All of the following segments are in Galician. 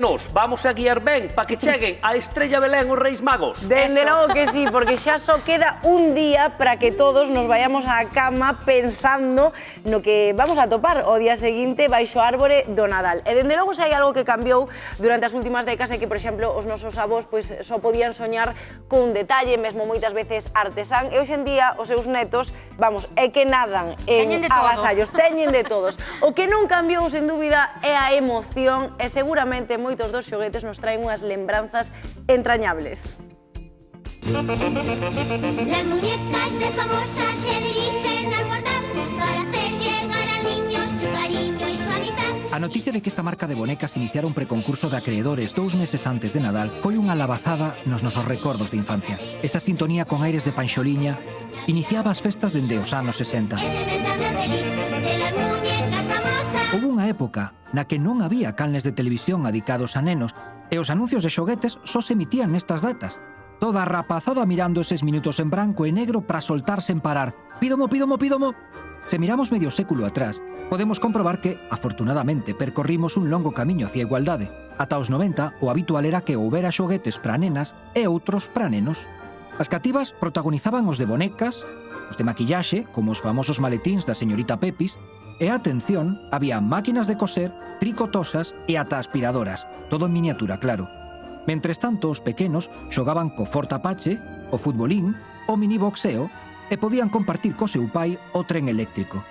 nenos, vamos a guiar ben para que cheguen a Estrella Belén os Reis Magos. Dende logo que sí, porque xa só queda un día para que todos nos vayamos á cama pensando no que vamos a topar o día seguinte baixo a árbore do Nadal. E dende logo xa hai algo que cambiou durante as últimas décadas e que, por exemplo, os nosos avós só podían soñar con un detalle, mesmo moitas veces artesán, e hoxe en día os seus netos, vamos, é que nadan en agasallos, teñen de todos. O que non cambiou, sen dúbida, é a emoción e seguramente moitos dos xoguetes nos traen unhas lembranzas entrañables. Las muñecas de famosas se dirigen al portal para hacer llegar al niño su cariño y su amistad. A noticia de que esta marca de bonecas iniciara un preconcurso de acreedores 2 meses antes de Nadal foi unha lavazada nos nosos recordos de infancia. Esa sintonía con aires de Panxoliña iniciaba as festas dende os anos 60. Es el mensaje feliz de las muñecas famosas. Houve unha época na que non había canles de televisión adicados a nenos e os anuncios de xoguetes só se emitían nestas datas. Toda a rapazada mirando eses minutos en branco e negro para soltar sen parar. Pídomo, pídomo, pídomo. Se miramos medio século atrás, podemos comprobar que, afortunadamente, percorrimos un longo camiño hacia a igualdade. Ata os 90, o habitual era que houbera xoguetes para nenas e outros para nenos. As cativas protagonizaban os de bonecas, os de maquillaxe, como os famosos maletíns da señorita Pepis, e, atención, había máquinas de coser, tricotosas e ata aspiradoras, todo en miniatura, claro. Mentres tanto, os pequenos xogaban co fortapache, o futbolín, o miniboxeo e podían compartir co seu pai o tren eléctrico.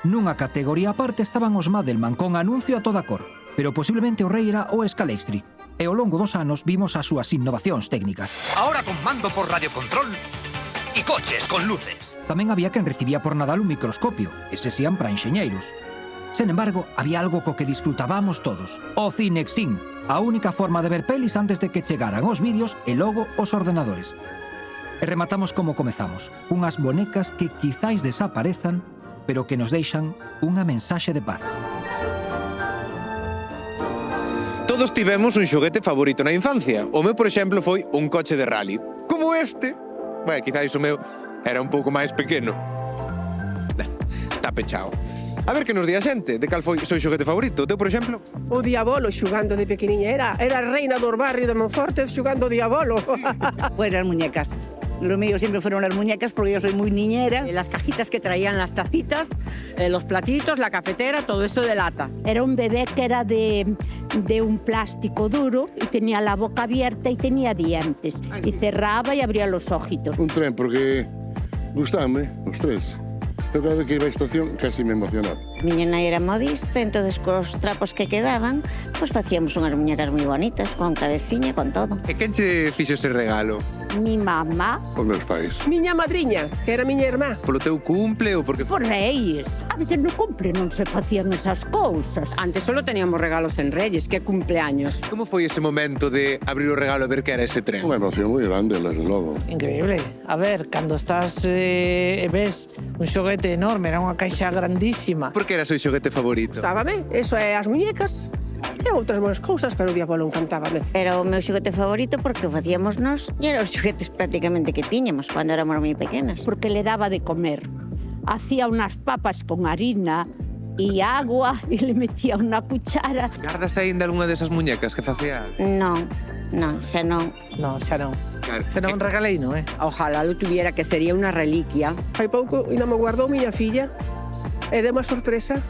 Nunha categoría aparte estaban os Madelman con anuncio a toda cor, pero posiblemente o rei era o Scalextric, e ao longo dos anos vimos as súas innovacións técnicas. Ahora con mando por radiocontrol y coches con luces. Tamén había quen recibía por Nadal un microscopio, ese sean para enxeñeiros. Sen embargo, había algo co que disfrutábamos todos, o Cinexin, a única forma de ver pelis antes de que chegaran os vídeos e logo os ordenadores. E rematamos como comezamos, unhas bonecas que quizáis desaparezan, pero que nos deixan unha mensaxe de paz. Todos tivemos un xoguete favorito na infancia. O meu, por exemplo, foi un coche de rally. Como este. Bueno, quizáis o meu era un pouco máis pequeno. Está pechado. A ver que nos di a xente, de cal foi o seu xoguete favorito? O teu, por exemplo? O Diabolo xugando de pequeniña. Era a reina do barrio de Monforte xugando o Diabolo. Pues las muñecas. Lo mío siempre fueron las muñecas porque yo soy muy niñera. Las cajitas que traían las tacitas, los platitos, la cafetera, todo eso de lata. Era un bebé que era de un plástico duro y tenía la boca abierta y tenía dientes. Y cerraba y abría los ojitos. Un tren, porque gustaban os tres. Yo cada vez que iba a estación casi me emocionaba. Miña nai era modista, entonces cos trapos que quedaban, pues facíamos unhas muñecas moi bonitas, con cabeciña, con todo. E quen che fixo ese regalo? Mi mamá. Os meus pais. Miña madriña, que era miña irmá. Polo teu cumple ou porque... Por reis. A veces no cumple, non se facían esas cousas. Antes solo teníamos regalos en Reyes, que cumpleaños. Como foi ese momento de abrir o regalo e ver que era ese tren? Unha emoción moi grande, desde logo. Increíble. A ver, cando estás e ves un xoguete enorme, era unha caixa grandísima. Por que era o seu xoguete favorito? Gustábame, eso é as muñecas. E outras boas cousas, pero o Diabolo encantábame. Era o meu xoguete favorito porque o facíamos nós e eran os xoguetes prácticamente que tiñamos cando éramos moi pequenas. Porque le daba de comer. Hacía unas papas con harina y agua y le metía una cuchara. Gardas aínda algunha desas muñecas que facía? Non, xa non. No, xa non. Xa non regaleino, Ojalá lo tuviera, que sería unha reliquia. Hai pouco ainda me guardou miña filla e deu unha sorpresa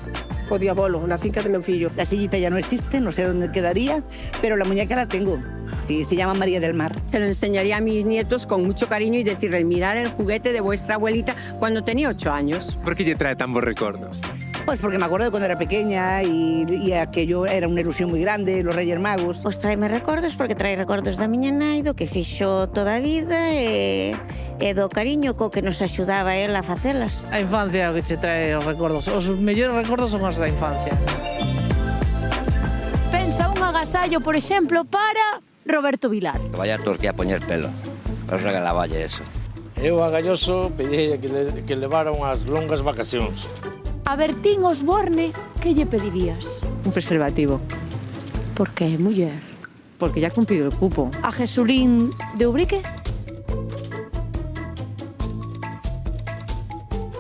o Diabolo na finca de meu fillo. La sillita ya no existe, no sé dónde quedaría, pero la muñeca la tengo. Sí, se llama María del Mar. Se lo enseñaría a mis nietos con mucho cariño y decirles, mirar el juguete de vuestra abuelita cuando tenía 8 años. Por que lle trae tan bons recordos? Pues porque me acuerdo de cuando era pequeña y aquello era una ilusión muy grande, los Reyes Magos. Pois traeme recordos porque trae recordos da miña nai, do que fixo toda a vida e do cariño co que nos axudaba ela a facelas. A infancia é o que che trae os recordos. Os mellores recordos son os da infancia. Pensa un agasallo, por exemplo, para Roberto Vilar. Que vaya a Turquía a poñer pelo. Os regalaballe eso. Eu a Galloso pedille que levara unhas longas vacacións. A Bertín Osborne, que lle pedirías? Un preservativo. Por qué, muller? Porque ya ha cumplido el cupo. A Jesulín de Ubrique?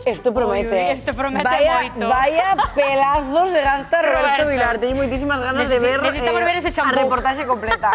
Isto promete. Isto promete vaya, moito. Vaya pelazos se gasta Roberto Roberto. Vilar. Teño moitísimas ganas de ver Necesitamos ver ese a champú. reportaxe completa.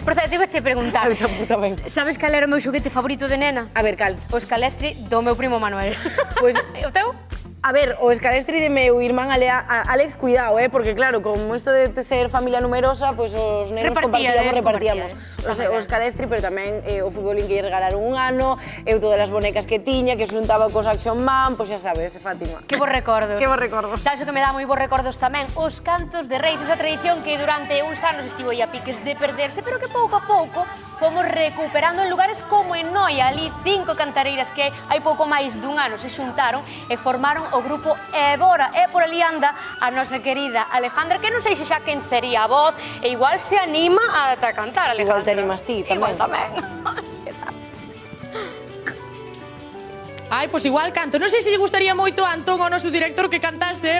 Por certo, iba che preguntar. O champú tamén. Sabes cal era o meu xoguete favorito de nena? A ver, cal? O escalestri do meu primo Manuel. Pois, O teu? a ver, o escalestri de meu irmán Alex, cuidado, porque claro, como isto de ser familia numerosa, pois os nenos repartíamos. O escalestri, pero tamén o futbolín que lle regalaron un ano, eu todas as bonecas que tiña, que xuntaba cos Action Man, pois xa sabes, Fátima. Que bons recordos. Que bons recordos. Sabes o que me dá moi bons recordos tamén? Os cantos de reis, esa tradición que durante uns anos estivo aí a piques de perderse, pero que pouco a pouco fomos recuperando en lugares como en Noia, ali 5 cantareiras que hai pouco máis dun ano se xuntaron e formaron o grupo Évora. E por ali anda a nosa querida Alejandra, que non sei se xa quen sería a voz, e igual se anima a cantar, Alejandra. Igual te animas ti tamén. Igual tamén. Ai, pois igual canto. Non sei se lle gustaría moito a Antón, o noso director, que cantase